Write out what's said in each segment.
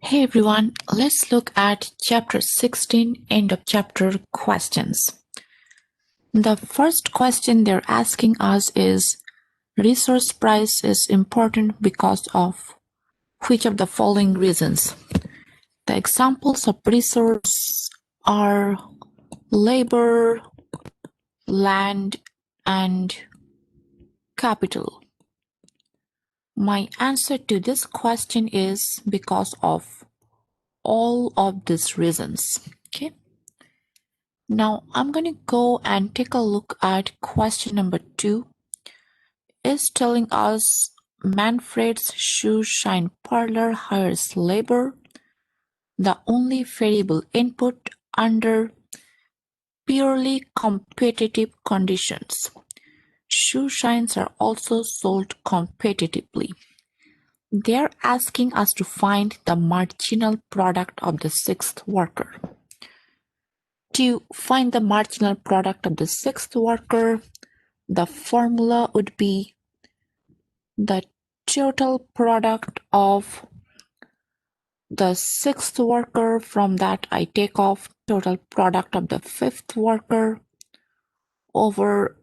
Hey everyone, let's look at chapter 16, end of chapter questions. The first question they're asking us is, resource price is important because of which of the following reasons? The examples of resource are labor, land, and capital. My answer to this question is because of all of these reasons. Okay. Now I'm going to go and take a look at question number 2. It's telling us Manfred's shoe shine parlor hires labor, the only variable input under purely competitive conditions. Shoe shines are also sold competitively. They're asking us to find the marginal product of the sixth worker. To find the marginal product of the sixth worker, the formula would be the total product of the sixth worker. From that, I take off total product of the fifth worker over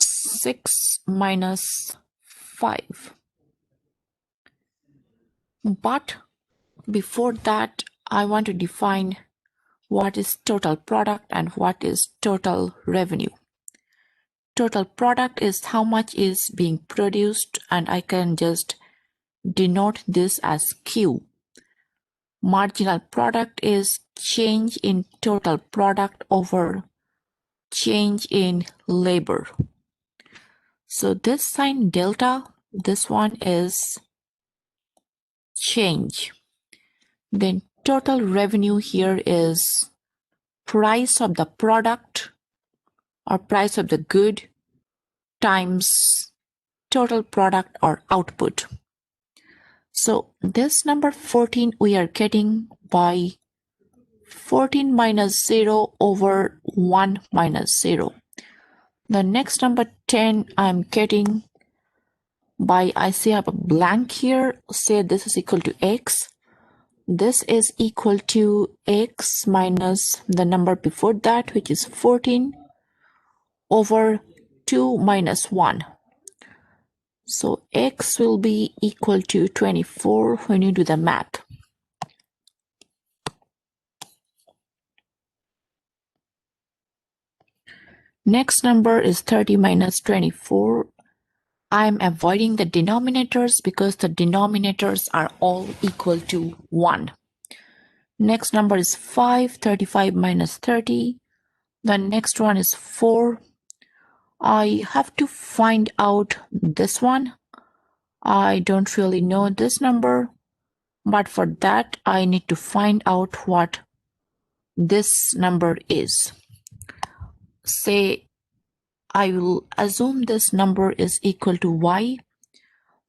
6 minus 5. But before that, I want to define what is total product and what is total revenue. Total product is how much is being produced, and I can just denote this as Q. Marginal product is change in total product over change in labor. So this sign delta, this one is change. Then total revenue here is price of the product or price of the good times total product or output. So this number 14 we are getting by 14 minus 0 over 1 minus 0. The next number 10 I'm getting by, I see I have a blank here, say this is equal to x. This is equal to x minus the number before that, which is 14 over 2 minus 1. So x will be equal to 24 when you do the math. Next number is 30 minus 24. I'm avoiding the denominators because the denominators are all equal to 1. Next number is 5, 35 minus 30. The next one is 4. I have to find out this one. I don't really know this number, but for that I need to find out what this number is. Say I will assume this number is equal to y.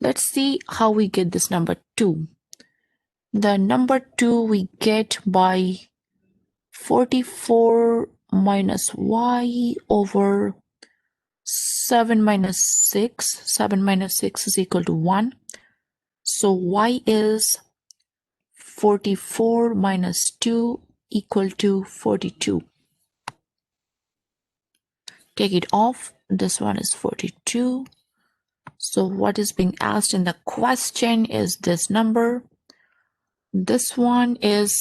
Let's see how we get this number 2. The number 2 we get by 44 minus y over 7 minus 6. 7 minus 6 is equal to 1. So y is 44 minus 2 equal to 42. Take it off. This one is 42. So what is being asked in the question is this number. This one is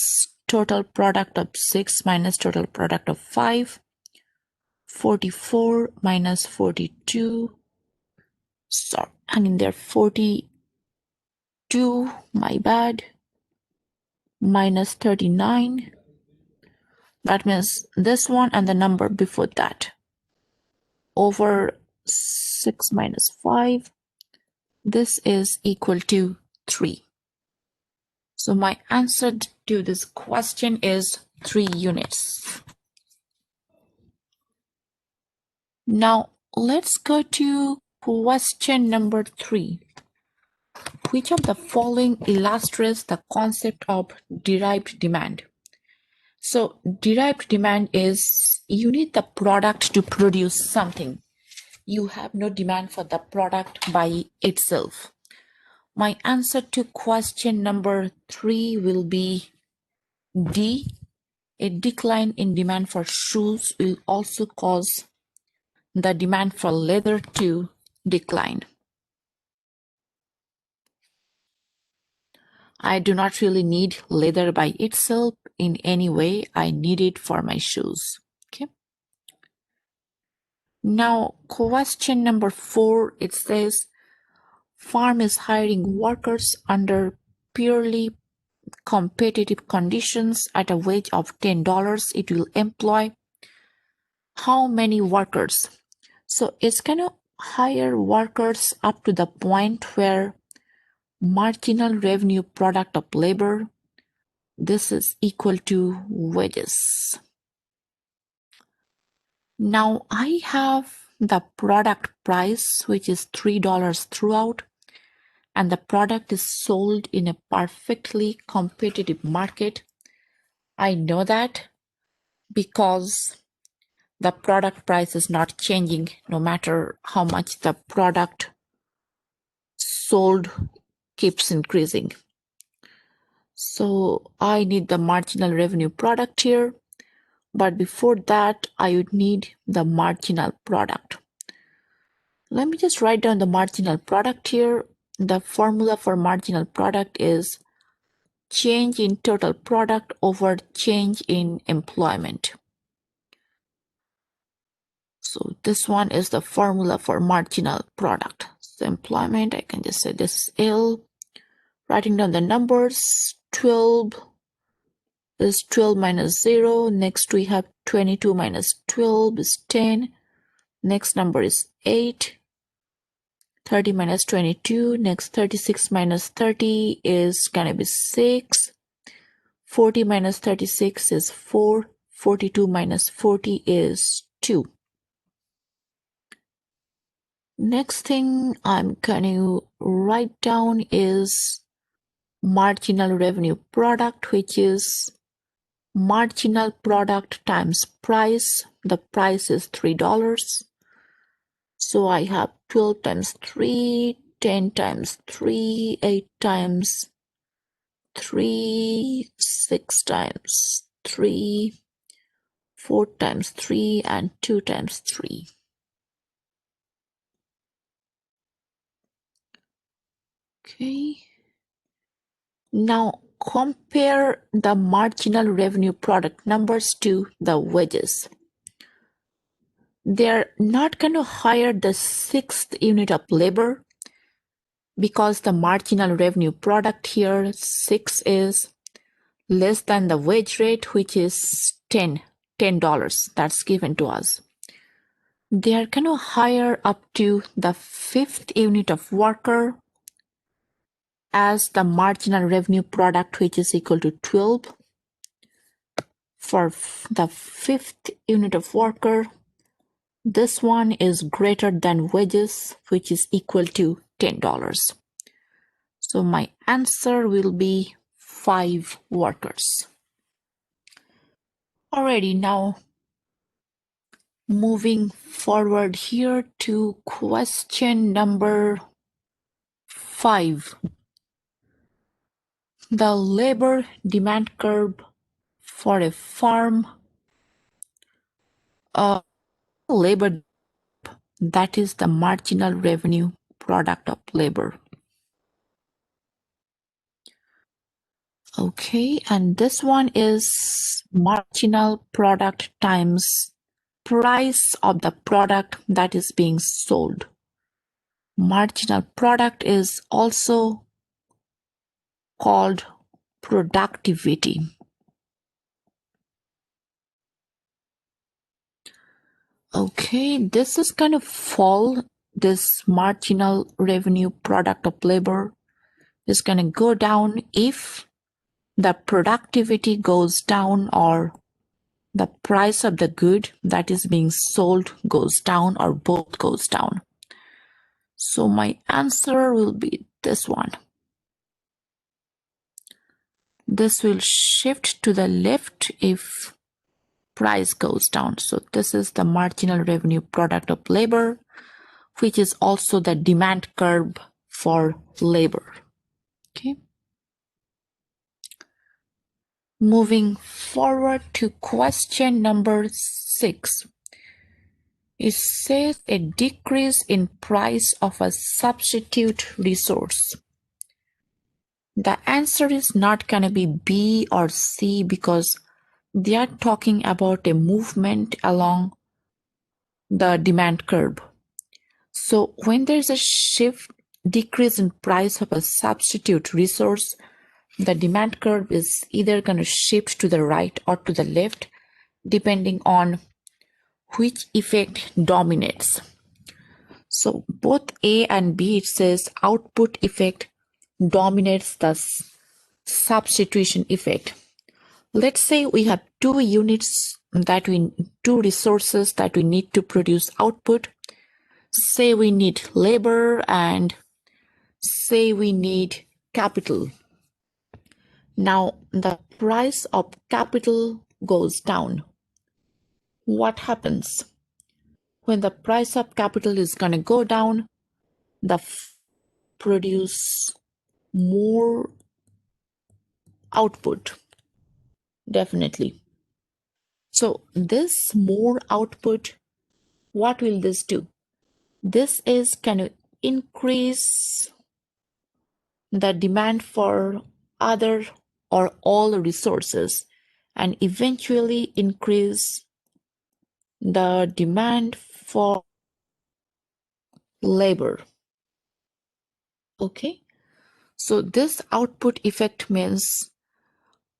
total product of 6 minus total product of 5. 44 minus 42. Sorry, and in there 42, my bad, minus 39. That means this one and the number before that. Over 6 minus 5. This is equal to 3. So my answer to this question is 3 units. Now let's go to question number 3. Which of the following illustrates the concept of derived demand? So derived demand is you need the product to produce something. You have no demand for the product by itself. My answer to question number 3 will be D. A decline in demand for shoes will also cause the demand for leather to decline. I do not really need leather by itself in any way. I need it for my shoes. Okay. Now, question number 4, it says, farm is hiring workers under purely competitive conditions at a wage of $10. It will employ how many workers? So it's going to hire workers up to the point where marginal revenue product of labor, this is equal to wages. Now I have the product price, which is $3 throughout, and the product is sold in a perfectly competitive market. I know that because the product price is not changing no matter how much the product sold keeps increasing. So I need the marginal revenue product here, but before that I would need the marginal product. Let me just write down the marginal product here. The formula for marginal product is change in total product over change in employment. So this one is the formula for marginal product. So employment, I can just say this is L. Writing down the numbers, 12 is 12 minus 0. Next we have 22 minus 12 is 10. Next number is 8. 30 minus 22. Next 36 minus 30 is going to be 6. 40 minus 36 is 4. 42 minus 40 is 2. Next thing I'm going to write down is marginal revenue product, which is marginal product times price. The price is $3. So I have 12 times 3, 10 times 3, 8 times 3, 6 times 3, 4 times 3, and 2 times 3. Okay. Now compare the marginal revenue product numbers to the wages. They're not going to hire the 6th unit of labor because the marginal revenue product here, 6, is less than the wage rate, which is $10. That's given to us. They are going to hire up to the 5th unit of worker as the marginal revenue product, which is equal to 12. For the 5th unit of worker, this one is greater than wages, which is equal to $10. So my answer will be 5 workers. Alrighty, now moving forward here to question number 5. The labor demand curve for a farm, labor, that is the marginal revenue product of labor. Okay, and this one is marginal product times price of the product that is being sold. Marginal product is also called productivity. Okay, this is going to fall. This marginal revenue product of labor is going to go down if the productivity goes down or the price of the good that is being sold goes down, or both goes down. So my answer will be this one. This will shift to the left if price goes down. So this is the marginal revenue product of labor, which is also the demand curve for labor. Okay. Moving forward to question number 6. It says a decrease in price of a substitute resource. The answer is not going to be B or C because they are talking about a movement along the demand curve. So when there's a decrease in price of a substitute resource, the demand curve is either going to shift to the right or to the left, depending on which effect dominates. So both A and B, it says output effect dominates the substitution effect. Let's say we have two resources that we need to produce output. Say we need labor and say we need capital. Now the price of capital goes down. What happens? When the price of capital is going to go down, the produce more output, definitely. So this more output, what will this do? This is going to increase the demand for other or all resources and eventually increase the demand for labor. Okay, so this output effect means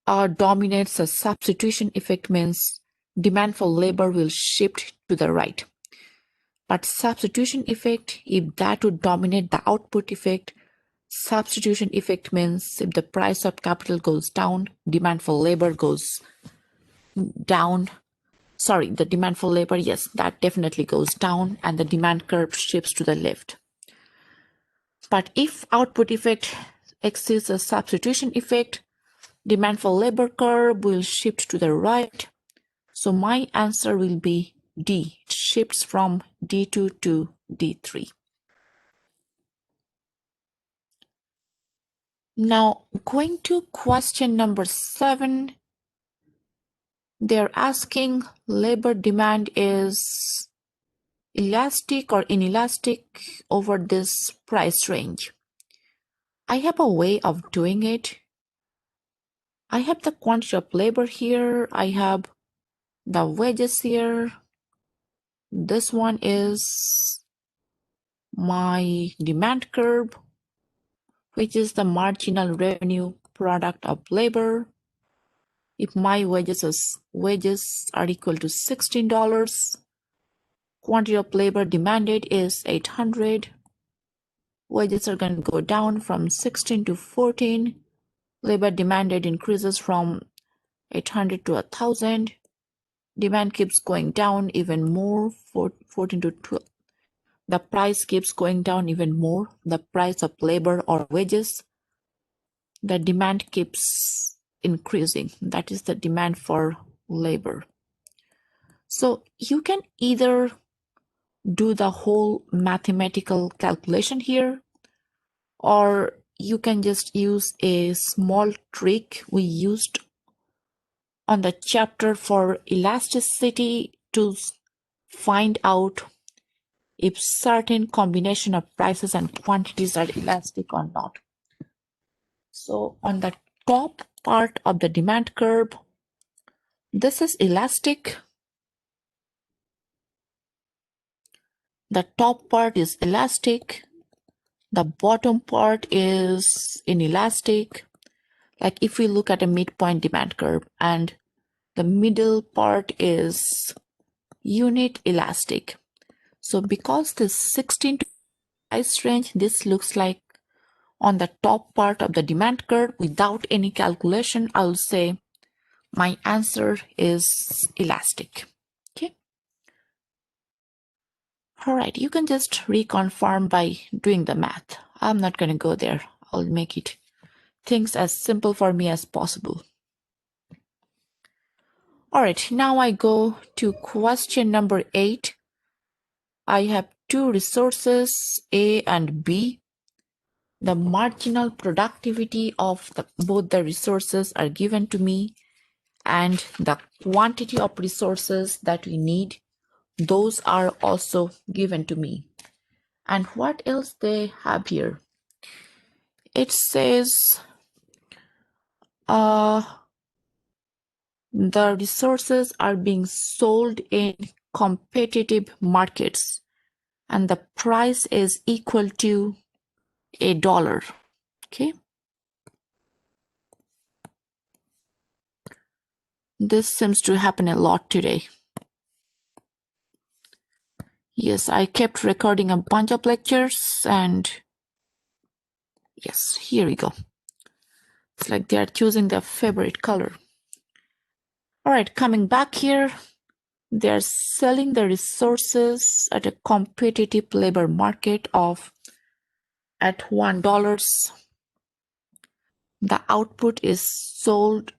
dominates a substitution effect means demand for labor will shift to the right. But substitution effect, if that would dominate the output effect, substitution effect means if the price of capital goes down, demand for labor goes down. Sorry, the demand for labor, yes, that definitely goes down and the demand curve shifts to the left. But if output effect exceeds the substitution effect, demand for labor curve will shift to the right. So my answer will be D. It shifts from D2 to D3. Now, going to question number 7, they're asking labor demand is elastic or inelastic over this price range. I have a way of doing it. I have the quantity of labor here. I have the wages here. This one is my demand curve, which is the marginal revenue product of labor. If my wages are equal to $16, quantity of labor demanded is 800. Wages are going to go down from 16 to 14. Labor demanded increases from 800 to 1,000. Demand keeps going down even more, 14 to 12. The price keeps going down even more. The price of labor or wages, the demand keeps increasing. That is the demand for labor. So you can either do the whole mathematical calculation here, or you can just use a small trick we used on the chapter for elasticity to find out if certain combination of prices and quantities are elastic or not. So on the top part of the demand curve, this is elastic. The top part is elastic. The bottom part is inelastic. Like if we look at a midpoint demand curve, and the middle part is unit elastic. So because this 16 to price range, this looks like on the top part of the demand curve without any calculation, I'll say my answer is elastic. Okay. All right, you can just reconfirm by doing the math. I'm not going to go there. I'll make it things as simple for me as possible. All right, now I go to question number 8. I have two resources, A and B. the marginal productivity of both the resources are given to me, and the quantity of resources that we need, those are also given to me. And what else they have here? It says the resources are being sold in competitive markets and the price is equal to $1. Okay. This seems to happen a lot today. Yes, I kept recording a bunch of lectures and yes, here we go. It's like they are choosing their favorite color. All right, coming back here, they're selling the resources at a competitive labor market of at $1. The output is sold.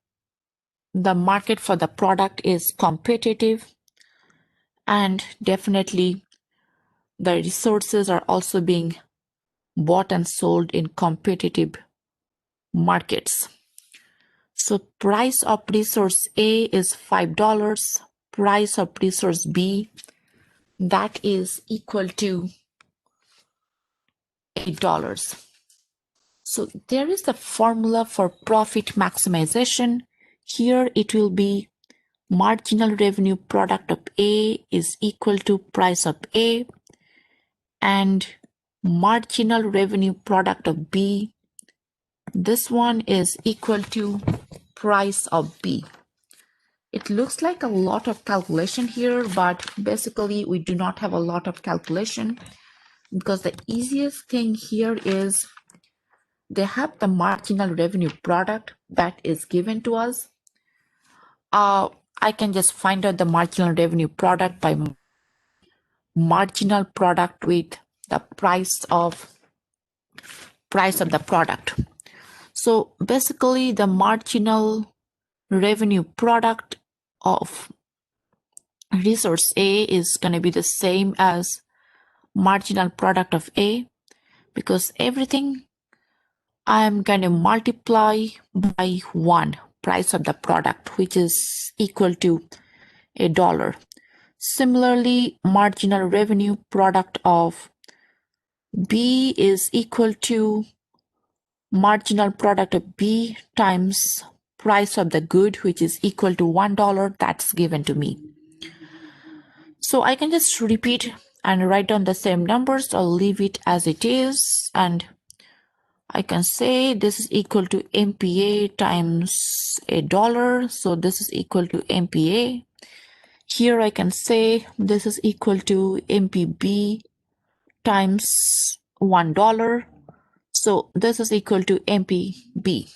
The market for the product is competitive, and definitely the resources are also being bought and sold in competitive markets. So price of resource A is $5. Price of resource B, that is equal to $8. So there is the formula for profit maximization. Here it will be marginal revenue product of A is equal to price of A, and marginal revenue product of B, this one is equal to price of B. It looks like a lot of calculation here, but basically we do not have a lot of calculation because the easiest thing here is they have the marginal revenue product that is given to us. I can just find out the marginal revenue product by marginal product with the price of the product. So basically the marginal revenue product of resource A is going to be the same as marginal product of A, because everything I'm going to multiply by 1, price of the product, which is equal to $1. Similarly, marginal revenue product of B is equal to marginal product of B times price of the good, which is equal to $1. That's given to me. So I can just repeat and write down the same numbers or leave it as it is, and I can say this is equal to MPA times $1. So this is equal to MPA. Here I can say this is equal to MPB times $1. So this is equal to MPB.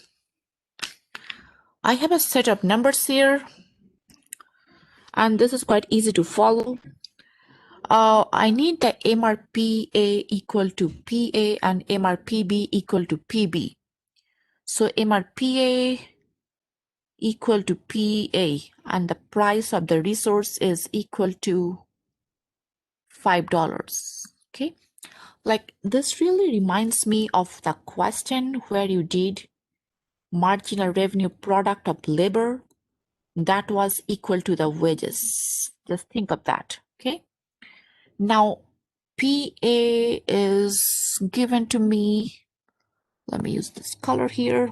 I have a set of numbers here, and this is quite easy to follow. I need the MRPA equal to PA and MRPB equal to PB. So MRPA equal to PA, and the price of the resource is equal to $5. Okay, like this really reminds me of the question where you did marginal revenue product of labor that was equal to the wages. Just think of that. Okay, now PA is given to me. Let me use this color here.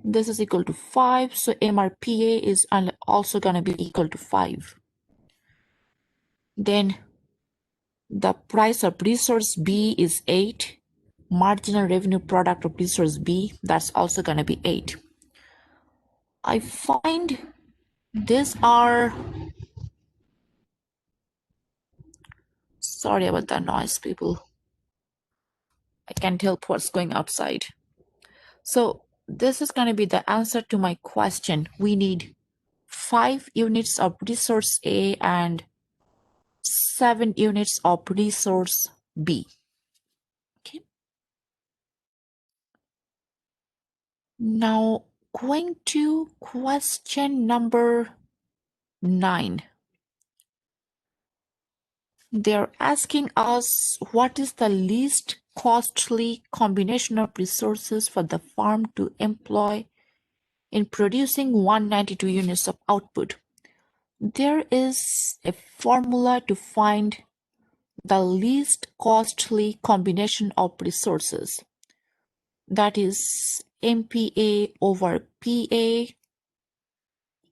This is equal to 5, so MRPA is also going to be equal to 5. Then the price of resource B is 8. Marginal revenue product of resource B, that's also going to be 8. I find these are, sorry about that noise, people. I can't help what's going outside. So this is going to be the answer to my question. We need 5 units of resource A and 7 units of resource B. Okay. Now going to question number 9. They're asking us what is the least costly combination of resources for the farm to employ in producing 192 units of output. There is a formula to find the least costly combination of resources. That is MPA over PA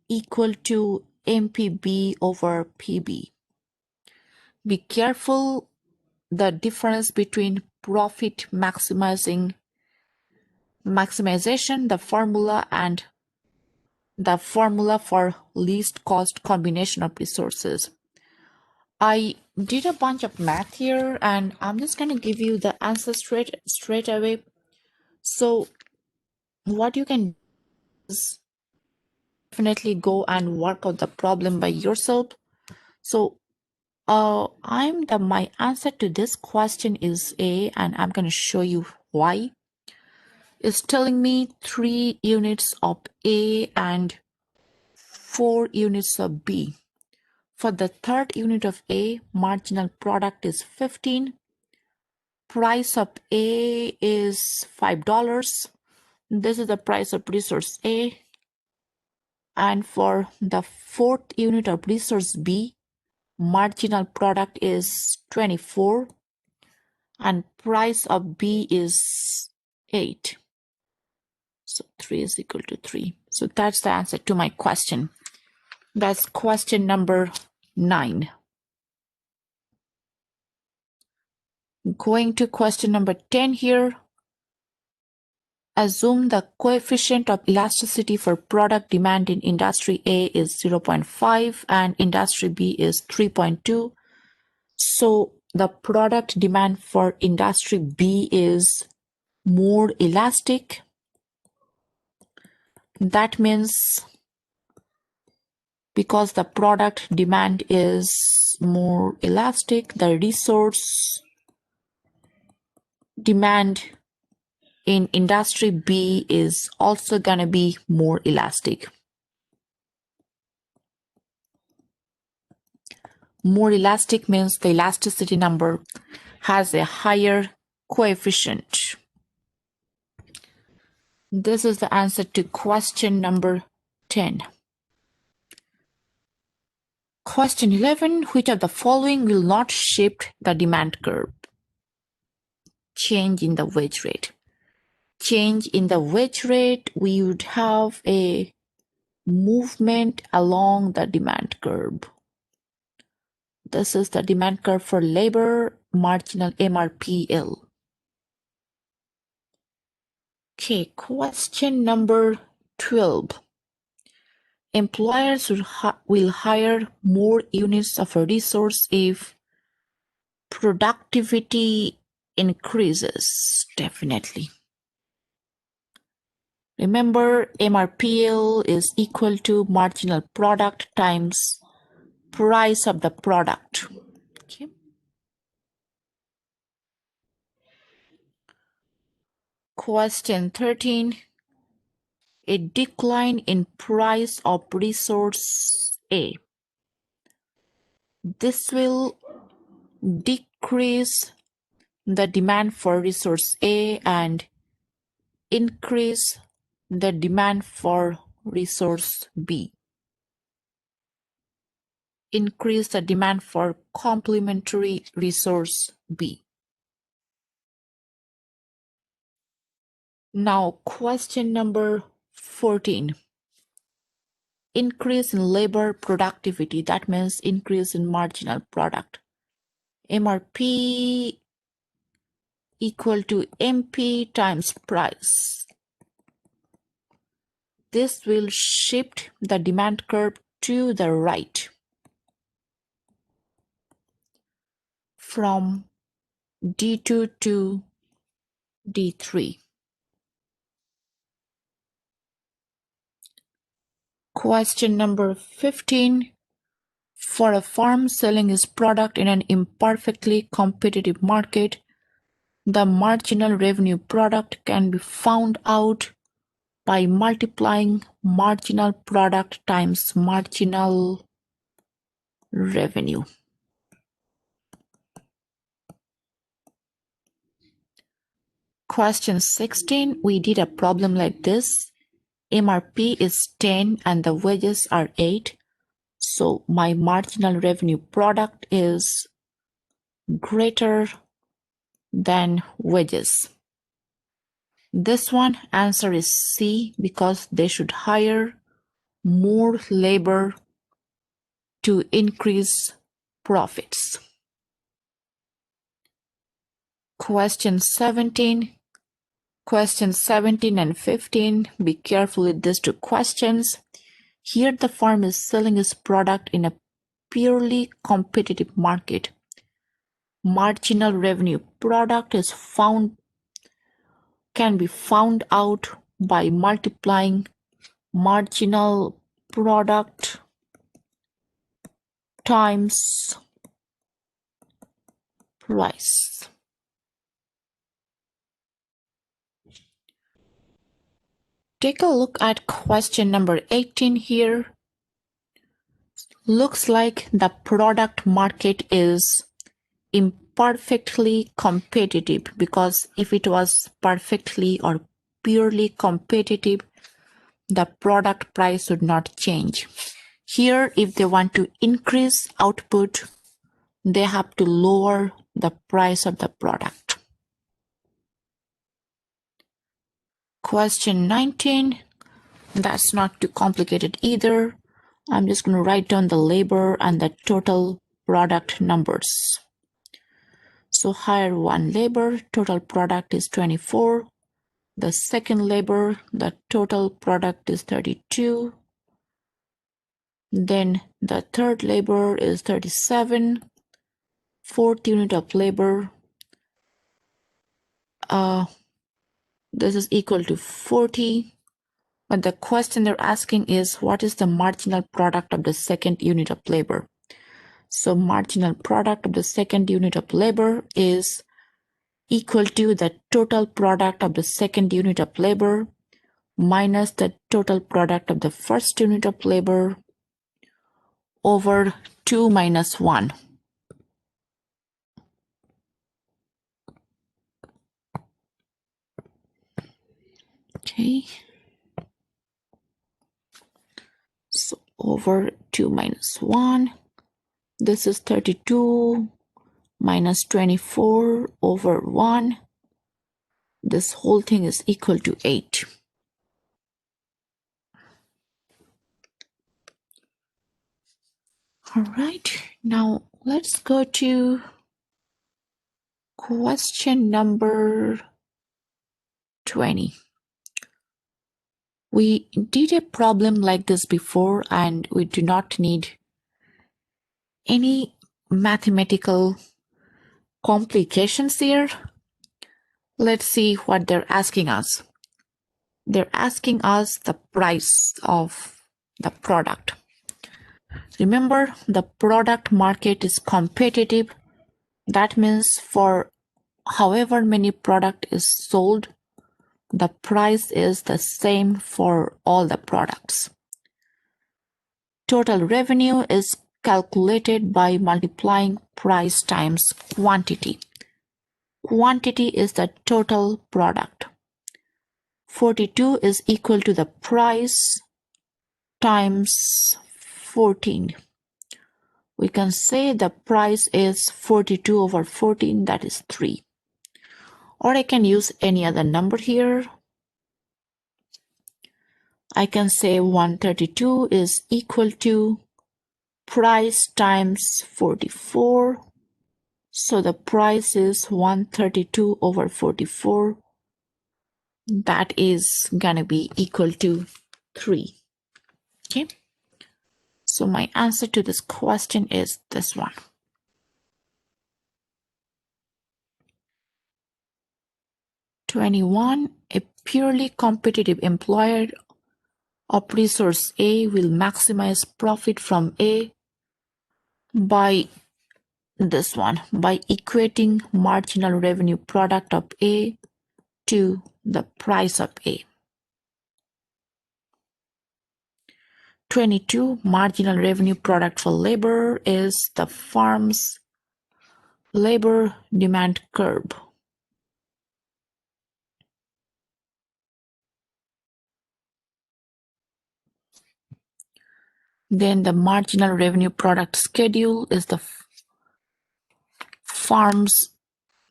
equal to MPB over PB. Be careful the difference between profit maximization, the formula, and the formula for least cost combination of resources. I did a bunch of math here and I'm just going to give you the answer straight away. So what you can do is definitely go and work out the problem by yourself. So my answer to this question is A, and I'm going to show you why. It's telling me 3 units of A and 4 units of B. For the third unit of A, marginal product is 15. Price of A is $5. This is the price of resource A. And for the fourth unit of resource B, marginal product is 24 and price of B is 8. So 3 is equal to 3. So that's the answer to my question. That's question number 9. Going to question number 10 here. Assume the coefficient of elasticity for product demand in industry A is 0.5 and industry B is 3.2. So the product demand for industry B is more elastic. That means because the product demand is more elastic, the resource demand in industry B is also going to be more elastic. More elastic means the elasticity number has a higher coefficient. This is the answer to question number 10. Question 11. Which of the following will not shift the demand curve? Change in the wage rate. Change in the wage rate, we would have a movement along the demand curve. This is the demand curve for labor, marginal MRPL. Okay, question number 12. Employers will hire more units of a resource if productivity increases. Definitely. Remember, MRPL is equal to marginal product times price of the product. Okay. Question 13. A decline in price of resource A. This will decrease the demand for resource A and increase the demand for resource B. Increase the demand for complementary resource B. Now, question number 14. Increase in labor productivity. That means increase in marginal product. MRP equal to MP times price. This will shift the demand curve to the right from D2 to D3. Question number 15. For a farm selling its product in an imperfectly competitive market, the marginal revenue product can be found out by multiplying marginal product times marginal revenue. Question 16, we did a problem like this. MRP is 10 and the wages are 8. So my marginal revenue product is greater than wages. This one, answer is C, because they should hire more labor to increase profits. Question 17. Questions 17 and 15. Be careful with these two questions. Here the firm is selling its product in a purely competitive market. Marginal revenue product can be found out by multiplying marginal product times price. Take a look at question number 18 here. Looks like the product market is imperfectly competitive, because if it was perfectly or purely competitive, the product price would not change. Here, if they want to increase output, they have to lower the price of the product. Question 19, that's not too complicated either. I'm just going to write down the labor and the total product numbers. So hire one labor, total product is 24. The second labor, the total product is 32. Then the third labor is 37. Fourth unit of labor, this is equal to 40. But the question they're asking is, what is the marginal product of the second unit of labor? So marginal product of the second unit of labor is equal to the total product of the second unit of labor minus the total product of the first unit of labor over 2 minus 1. Okay. So over 2 minus 1. This is 32 minus 24 over 1. This whole thing is equal to 8. All right, now let's go to question number 20. We did a problem like this before, and we do not need any mathematical complications here. Let's see what they're asking us. They're asking us the price of the product. Remember, the product market is competitive. That means for however many product is sold, the price is the same for all the products. Total revenue is calculated by multiplying price times quantity. Quantity is the total product. 42 is equal to the price times 14. We can say the price is 42 over 14, that is 3. Or I can use any other number here. I can say 132 is equal to price times 44. So the price is 132 over 44. That is gonna be equal to 3. Okay. So my answer to this question is this one. (21) A purely competitive employer of resource A will maximize profit from A by this one, by equating marginal revenue product of A to the price of A. 22, marginal revenue product for labor is the firm's labor demand curve. Then the marginal revenue product schedule is the farm's,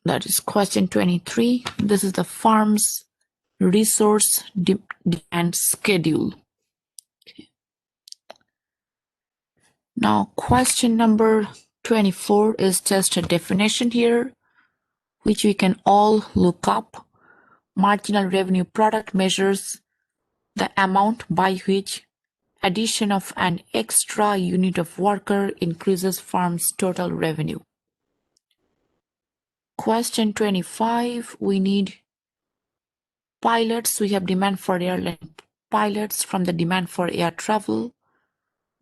that is question 23. This is the farm's resource demand schedule. Okay. Now question number 24 is just a definition here, which we can all look up. Marginal revenue product measures the amount by which addition of an extra unit of worker increases firm's total revenue. Question 25, we need pilots. We have demand for airline pilots from the demand for air travel.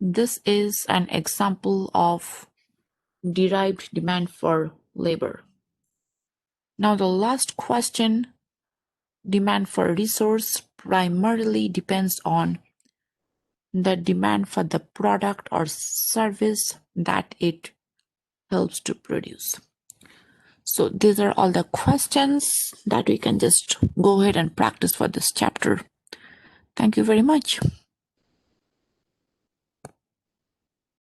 This is an example of derived demand for labor. Now the last question, demand for resource primarily depends on the demand for the product or service that it helps to produce. So these are all the questions that we can just go ahead and practice for this chapter. Thank you very much.